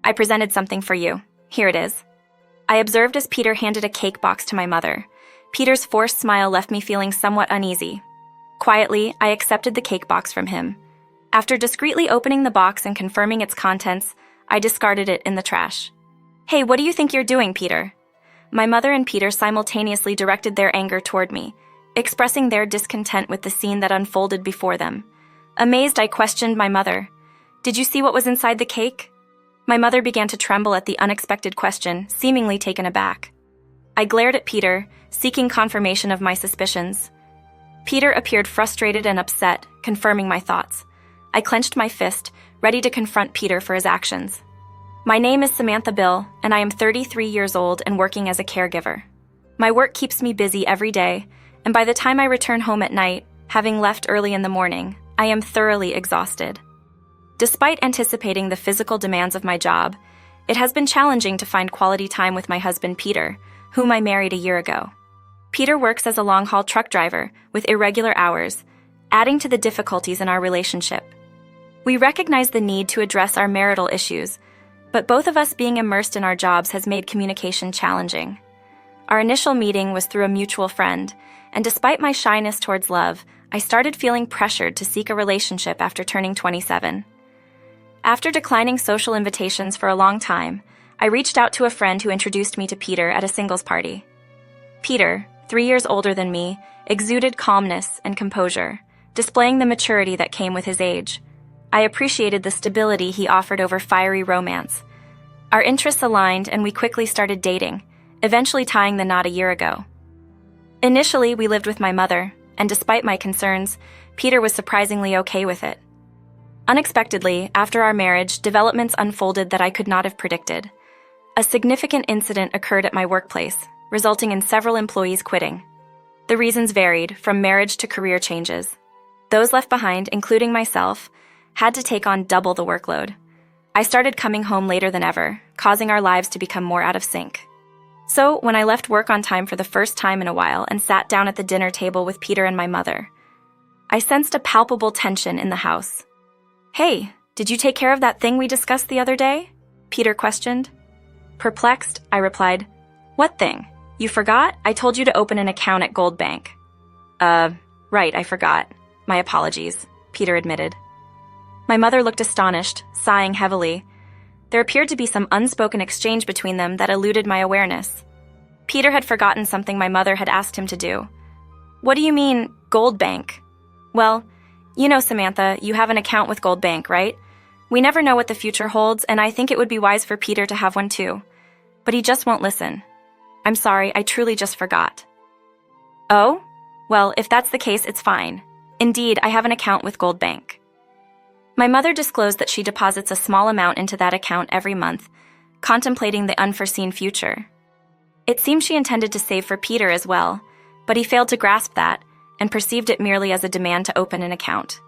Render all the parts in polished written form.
I presented something for you. Here it is." I observed as Peter handed a cake box to my mother. Peter's forced smile left me feeling somewhat uneasy. Quietly, I accepted the cake box from him. After discreetly opening the box and confirming its contents, I discarded it in the trash. "Hey, what do you think you're doing, Peter?" My mother and Peter simultaneously directed their anger toward me, expressing their discontent with the scene that unfolded before them. Amazed, I questioned my mother. "Did you see what was inside the cake?" My mother began to tremble at the unexpected question, seemingly taken aback. I glared at Peter, seeking confirmation of my suspicions. Peter appeared frustrated and upset, confirming my thoughts. I clenched my fist, ready to confront Peter for his actions. "My name is Samantha Bill, and I am 33 years old and working as a caregiver. My work keeps me busy every day, and by the time I return home at night, having left early in the morning, I am thoroughly exhausted. Despite anticipating the physical demands of my job, it has been challenging to find quality time with my husband Peter, whom I married a year ago. Peter works as a long-haul truck driver with irregular hours, adding to the difficulties in our relationship. We recognize the need to address our marital issues, but both of us being immersed in our jobs has made communication challenging. Our initial meeting was through a mutual friend, and despite my shyness towards love, I started feeling pressured to seek a relationship after turning 27. After declining social invitations for a long time, I reached out to a friend who introduced me to Peter at a singles party. Peter, 3 years older than me, exuded calmness and composure, displaying the maturity that came with his age. I appreciated the stability he offered over fiery romance. Our interests aligned and we quickly started dating, eventually tying the knot a year ago. Initially, we lived with my mother, and despite my concerns, Peter was surprisingly okay with it. Unexpectedly, after our marriage, developments unfolded that I could not have predicted. A significant incident occurred at my workplace, resulting in several employees quitting. The reasons varied, from marriage to career changes. Those left behind, including myself, had to take on double the workload. I started coming home later than ever, causing our lives to become more out of sync. So, when I left work on time for the first time in a while and sat down at the dinner table with Peter and my mother, I sensed a palpable tension in the house. "Hey, did you take care of that thing we discussed the other day?" Peter questioned. Perplexed, I replied, "What thing? You forgot? I told you to open an account at Gold Bank." Right, I forgot. My apologies," Peter admitted. My mother looked astonished, sighing heavily. There appeared to be some unspoken exchange between them that eluded my awareness. Peter had forgotten something my mother had asked him to do. "What do you mean, Gold Bank?" "Well, you know, Samantha, you have an account with Gold Bank, right? We never know what the future holds, and I think it would be wise for Peter to have one too. But he just won't listen. I'm sorry, I truly just forgot." "Oh? Well, if that's the case, it's fine. Indeed, I have an account with Gold Bank." My mother disclosed that she deposits a small amount into that account every month, contemplating the unforeseen future. It seemed she intended to save for Peter as well, but he failed to grasp that and perceived it merely as a demand to open an account.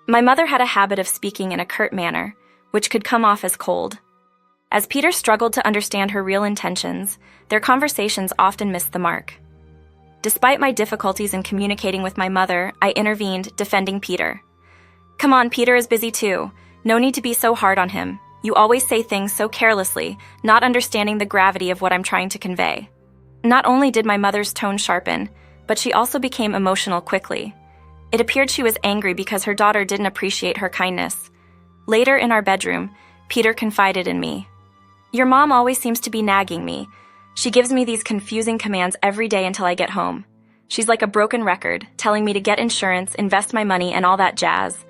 My mother had a habit of speaking in a curt manner, which could come off as cold. As Peter struggled to understand her real intentions, their conversations often missed the mark. Despite my difficulties in communicating with my mother, I intervened, defending Peter. "Come on, Peter is busy too. No need to be so hard on him. You always say things so carelessly, not understanding the gravity of what I'm trying to convey." Not only did my mother's tone sharpen, but she also became emotional quickly. It appeared she was angry because her daughter didn't appreciate her kindness. Later in our bedroom, Peter confided in me. "Your mom always seems to be nagging me. She gives me these confusing commands every day until I get home. She's like a broken record, telling me to get insurance, invest my money, and all that jazz.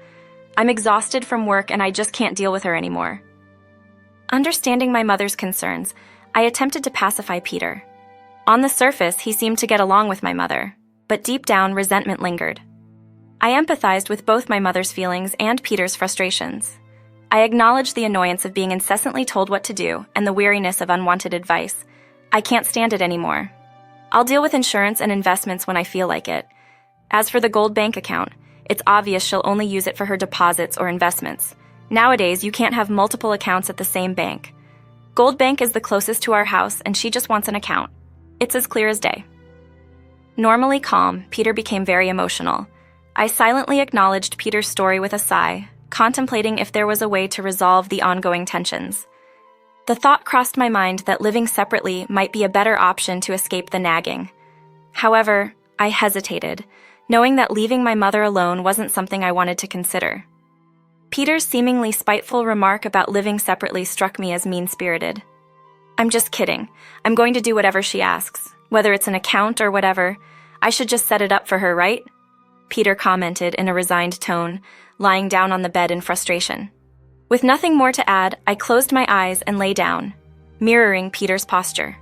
I'm exhausted from work and I just can't deal with her anymore." Understanding my mother's concerns, I attempted to pacify Peter. On the surface, he seemed to get along with my mother, but deep down, resentment lingered. I empathized with both my mother's feelings and Peter's frustrations. I acknowledged the annoyance of being incessantly told what to do and the weariness of unwanted advice. I can't stand it anymore. I'll deal with insurance and investments when I feel like it. As for the Gold Bank account, it's obvious she'll only use it for her deposits or investments. Nowadays, you can't have multiple accounts at the same bank. Gold Bank is the closest to our house, and she just wants an account. It's as clear as day. Normally calm, Peter became very emotional. I silently acknowledged Peter's story with a sigh, contemplating if there was a way to resolve the ongoing tensions. The thought crossed my mind that living separately might be a better option to escape the nagging. However, I hesitated, knowing that leaving my mother alone wasn't something I wanted to consider. Peter's seemingly spiteful remark about living separately struck me as mean-spirited. "I'm just kidding. I'm going to do whatever she asks, whether it's an account or whatever. I should just set it up for her, right?" Peter commented in a resigned tone, lying down on the bed in frustration. With nothing more to add, I closed my eyes and lay down, mirroring Peter's posture.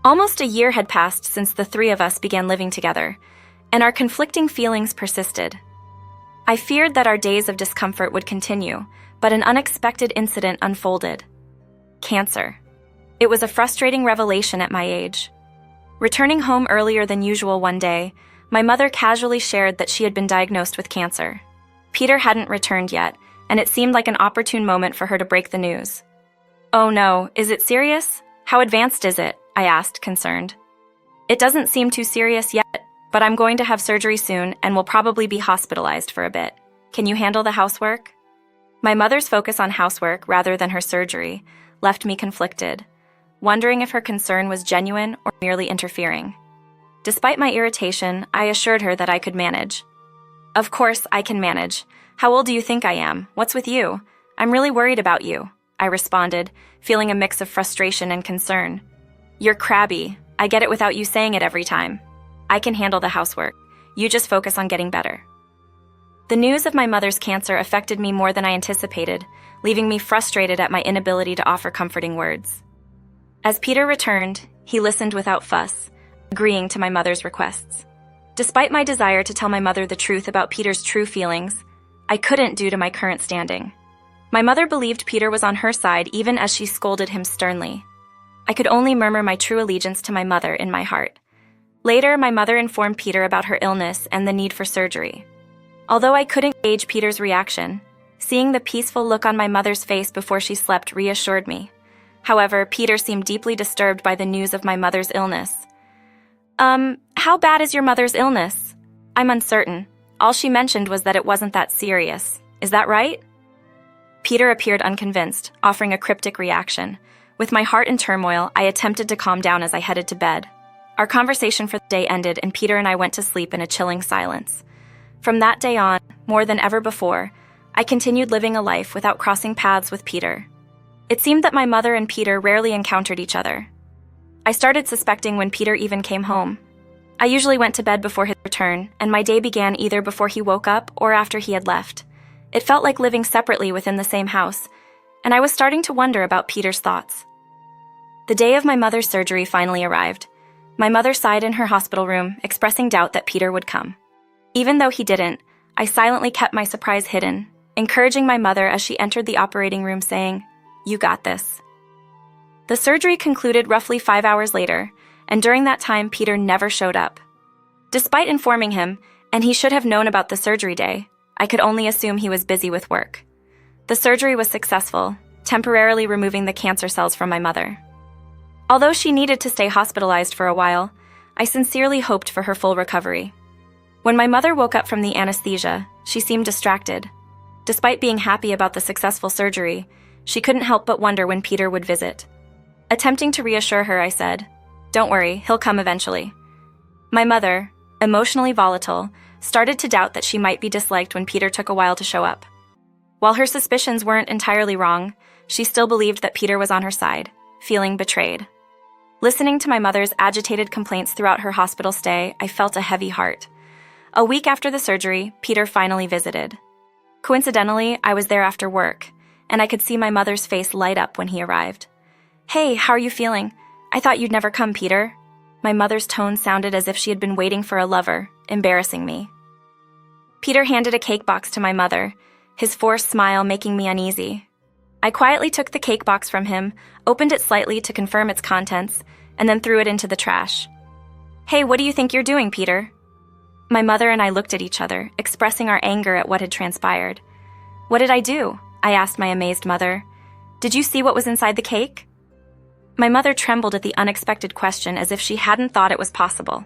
Almost a year had passed since the three of us began living together, and our conflicting feelings persisted. I feared that our days of discomfort would continue, but an unexpected incident unfolded. Cancer. It was a frustrating revelation at my age. Returning home earlier than usual one day, my mother casually shared that she had been diagnosed with cancer. Peter hadn't returned yet, and it seemed like an opportune moment for her to break the news. "Oh no, is it serious? How advanced is it?" I asked, concerned. "It doesn't seem too serious yet, but I'm going to have surgery soon and will probably be hospitalized for a bit. Can you handle the housework?" My mother's focus on housework rather than her surgery left me conflicted, wondering if her concern was genuine or merely interfering. Despite my irritation, I assured her that I could manage. "Of course, I can manage. How old do you think I am? What's with you? I'm really worried about you," I responded, feeling a mix of frustration and concern. "You're crabby. I get it without you saying it every time. I can handle the housework. You just focus on getting better." The news of my mother's cancer affected me more than I anticipated, leaving me frustrated at my inability to offer comforting words. As Peter returned, he listened without fuss, agreeing to my mother's requests. Despite my desire to tell my mother the truth about Peter's true feelings, I couldn't due to my current standing. My mother believed Peter was on her side even as she scolded him sternly. I could only murmur my true allegiance to my mother in my heart. Later, my mother informed Peter about her illness and the need for surgery. Although I couldn't gauge Peter's reaction, seeing the peaceful look on my mother's face before she slept reassured me. However, Peter seemed deeply disturbed by the news of my mother's illness. How bad is your mother's illness?" "I'm uncertain. All she mentioned was that it wasn't that serious. Is that right?" Peter appeared unconvinced, offering a cryptic reaction. With my heart in turmoil, I attempted to calm down as I headed to bed. Our conversation for the day ended, and Peter and I went to sleep in a chilling silence. From that day on, more than ever before, I continued living a life without crossing paths with Peter. It seemed that my mother and Peter rarely encountered each other. I started suspecting when Peter even came home. I usually went to bed before his return, and my day began either before he woke up or after he had left. It felt like living separately within the same house, and I was starting to wonder about Peter's thoughts. The day of my mother's surgery finally arrived. My mother sighed in her hospital room, expressing doubt that Peter would come. Even though he didn't, I silently kept my surprise hidden, encouraging my mother as she entered the operating room saying, "You got this." The surgery concluded roughly 5 hours later, and during that time Peter never showed up. Despite informing him, and he should have known about the surgery day, I could only assume he was busy with work. The surgery was successful, temporarily removing the cancer cells from my mother. Although she needed to stay hospitalized for a while, I sincerely hoped for her full recovery. When my mother woke up from the anesthesia, she seemed distracted. Despite being happy about the successful surgery, she couldn't help but wonder when Peter would visit. Attempting to reassure her, I said, "Don't worry, he'll come eventually." My mother, emotionally volatile, started to doubt that she might be disliked when Peter took a while to show up. While her suspicions weren't entirely wrong, she still believed that Peter was on her side, feeling betrayed. Listening to my mother's agitated complaints throughout her hospital stay, I felt a heavy heart. A week after the surgery, Peter finally visited. Coincidentally, I was there after work, and I could see my mother's face light up when he arrived. "Hey, how are you feeling? I thought you'd never come, Peter." My mother's tone sounded as if she had been waiting for a lover, embarrassing me. Peter handed a cake box to my mother, his forced smile making me uneasy. I quietly took the cake box from him, opened it slightly to confirm its contents, and then threw it into the trash. "Hey, what do you think you're doing, Peter?" My mother and I looked at each other, expressing our anger at what had transpired. "What did I do?" I asked my amazed mother. "Did you see what was inside the cake?" My mother trembled at the unexpected question as if she hadn't thought it was possible.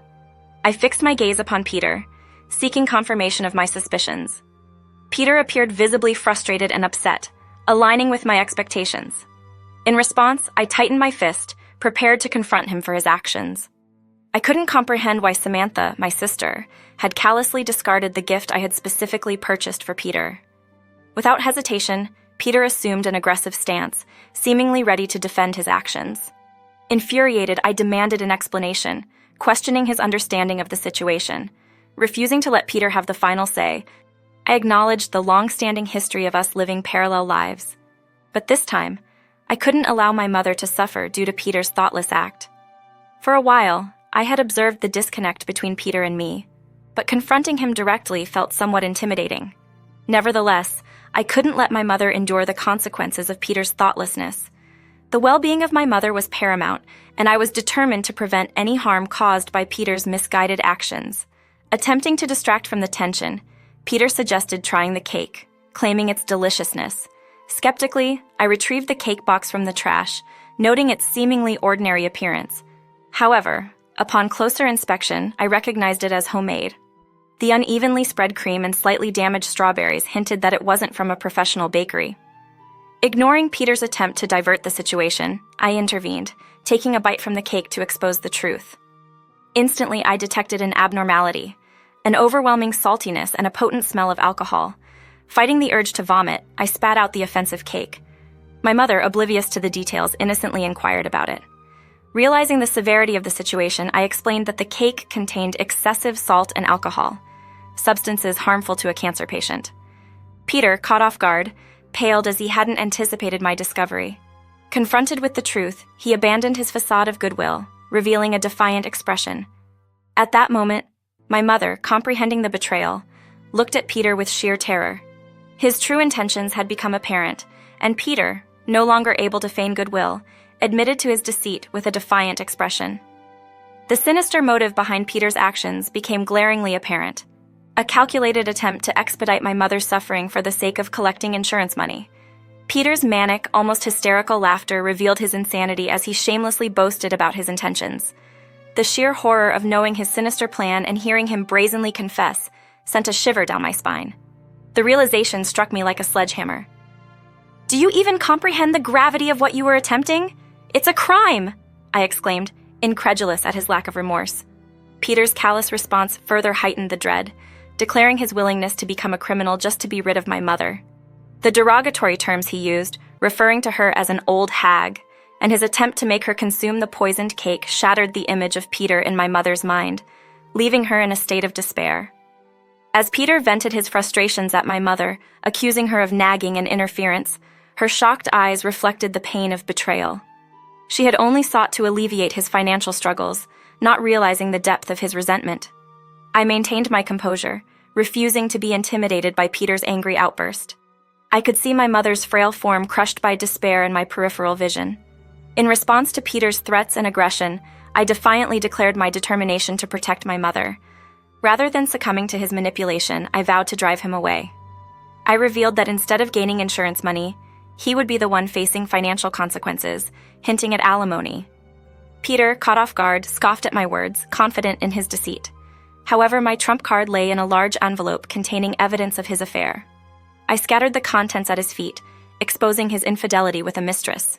I fixed my gaze upon Peter, seeking confirmation of my suspicions. Peter appeared visibly frustrated and upset, aligning with my expectations. In response, I tightened my fist, prepared to confront him for his actions. I couldn't comprehend why Samantha, my sister, had callously discarded the gift I had specifically purchased for Peter. Without hesitation, Peter assumed an aggressive stance, seemingly ready to defend his actions. Infuriated, I demanded an explanation, questioning his understanding of the situation. Refusing to let Peter have the final say, I acknowledged the long-standing history of us living parallel lives. But this time, I couldn't allow my mother to suffer due to Peter's thoughtless act. For a while, I had observed the disconnect between Peter and me, but confronting him directly felt somewhat intimidating. Nevertheless, I couldn't let my mother endure the consequences of Peter's thoughtlessness. The well-being of my mother was paramount, and I was determined to prevent any harm caused by Peter's misguided actions. Attempting to distract from the tension, Peter suggested trying the cake, claiming its deliciousness. Skeptically, I retrieved the cake box from the trash, noting its seemingly ordinary appearance. However, upon closer inspection, I recognized it as homemade. The unevenly spread cream and slightly damaged strawberries hinted that it wasn't from a professional bakery. Ignoring Peter's attempt to divert the situation, I intervened, taking a bite from the cake to expose the truth. Instantly, I detected an abnormality, an overwhelming saltiness and a potent smell of alcohol. Fighting the urge to vomit, I spat out the offensive cake. My mother, oblivious to the details, innocently inquired about it. Realizing the severity of the situation, I explained that the cake contained excessive salt and alcohol, substances harmful to a cancer patient. Peter, caught off guard, paled as he hadn't anticipated my discovery. Confronted with the truth, he abandoned his facade of goodwill, revealing a defiant expression. At that moment, my mother, comprehending the betrayal, looked at Peter with sheer terror. His true intentions had become apparent, and Peter, no longer able to feign goodwill, admitted to his deceit with a defiant expression. The sinister motive behind Peter's actions became glaringly apparent. A calculated attempt to expedite my mother's suffering for the sake of collecting insurance money. Peter's manic, almost hysterical laughter revealed his insanity as he shamelessly boasted about his intentions. The sheer horror of knowing his sinister plan and hearing him brazenly confess sent a shiver down my spine. The realization struck me like a sledgehammer. "Do you even comprehend the gravity of what you were attempting? It's a crime!" I exclaimed, incredulous at his lack of remorse. Peter's callous response further heightened the dread, declaring his willingness to become a criminal just to be rid of my mother. The derogatory terms he used, referring to her as an old hag, and his attempt to make her consume the poisoned cake shattered the image of Peter in my mother's mind, leaving her in a state of despair. As Peter vented his frustrations at my mother, accusing her of nagging and interference, her shocked eyes reflected the pain of betrayal. She had only sought to alleviate his financial struggles, not realizing the depth of his resentment. I maintained my composure, refusing to be intimidated by Peter's angry outburst. I could see my mother's frail form crushed by despair in my peripheral vision. In response to Peter's threats and aggression, I defiantly declared my determination to protect my mother. Rather than succumbing to his manipulation, I vowed to drive him away. I revealed that instead of gaining insurance money, he would be the one facing financial consequences, hinting at alimony. Peter, caught off guard, scoffed at my words, confident in his deceit. However, my trump card lay in a large envelope containing evidence of his affair. I scattered the contents at his feet, exposing his infidelity with a mistress.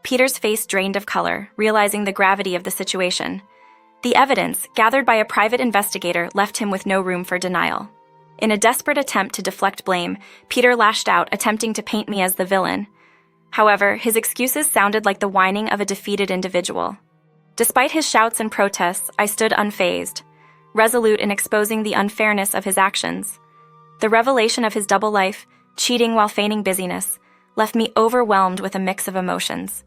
Peter's face drained of color, realizing the gravity of the situation. The evidence, gathered by a private investigator, left him with no room for denial. In a desperate attempt to deflect blame, Peter lashed out, attempting to paint me as the villain. However, his excuses sounded like the whining of a defeated individual. Despite his shouts and protests, I stood unfazed, resolute in exposing the unfairness of his actions. The revelation of his double life, cheating while feigning busyness, left me overwhelmed with a mix of emotions.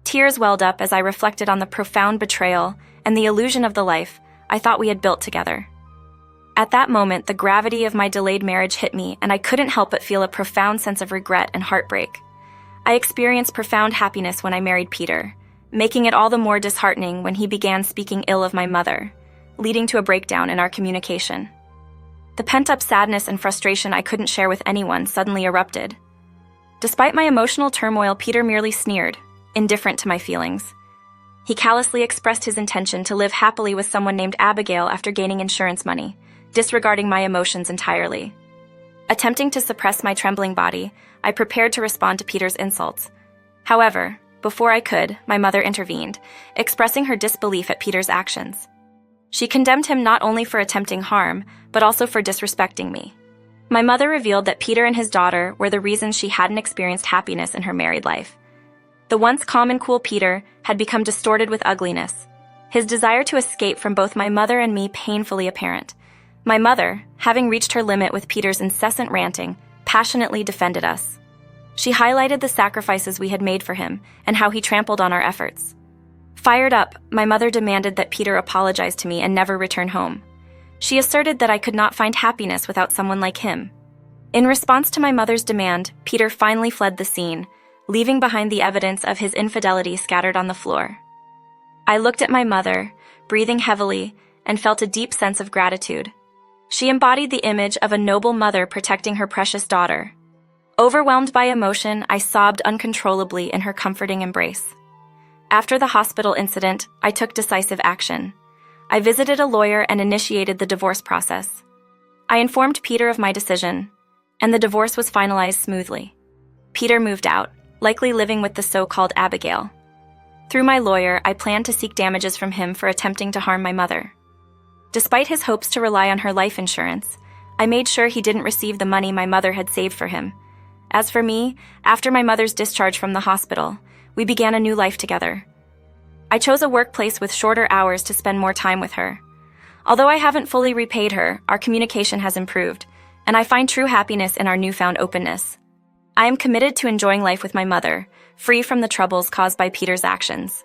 Tears welled up as I reflected on the profound betrayal and the illusion of the life I thought we had built together. At that moment, the gravity of my delayed marriage hit me, and I couldn't help but feel a profound sense of regret and heartbreak. I experienced profound happiness when I married Peter, making it all the more disheartening when he began speaking ill of my mother, leading to a breakdown in our communication. The pent-up sadness and frustration I couldn't share with anyone suddenly erupted. Despite my emotional turmoil, Peter merely sneered, indifferent to my feelings. He callously expressed his intention to live happily with someone named Abigail after gaining insurance money, disregarding my emotions entirely. Attempting to suppress my trembling body, I prepared to respond to Peter's insults. However, before I could, my mother intervened, expressing her disbelief at Peter's actions. She condemned him not only for attempting harm, but also for disrespecting me. My mother revealed that Peter and his daughter were the reasons she hadn't experienced happiness in her married life. The once calm and cool Peter had become distorted with ugliness, his desire to escape from both my mother and me painfully apparent. My mother, having reached her limit with Peter's incessant ranting, passionately defended us. She highlighted the sacrifices we had made for him and how he trampled on our efforts. Fired up, my mother demanded that Peter apologize to me and never return home. She asserted that I could not find happiness without someone like him. In response to my mother's demand, Peter finally fled the scene, leaving behind the evidence of his infidelity scattered on the floor. I looked at my mother, breathing heavily, and felt a deep sense of gratitude. She embodied the image of a noble mother protecting her precious daughter. Overwhelmed by emotion, I sobbed uncontrollably in her comforting embrace. After the hospital incident, I took decisive action. I visited a lawyer and initiated the divorce process. I informed Peter of my decision, and the divorce was finalized smoothly. Peter moved out, likely living with the so-called Abigail. Through my lawyer, I planned to seek damages from him for attempting to harm my mother. Despite his hopes to rely on her life insurance, I made sure he didn't receive the money my mother had saved for him. As for me, after my mother's discharge from the hospital, we began a new life together. I chose a workplace with shorter hours to spend more time with her. Although I haven't fully repaid her, our communication has improved, and I find true happiness in our newfound openness. I am committed to enjoying life with my mother, free from the troubles caused by Peter's actions.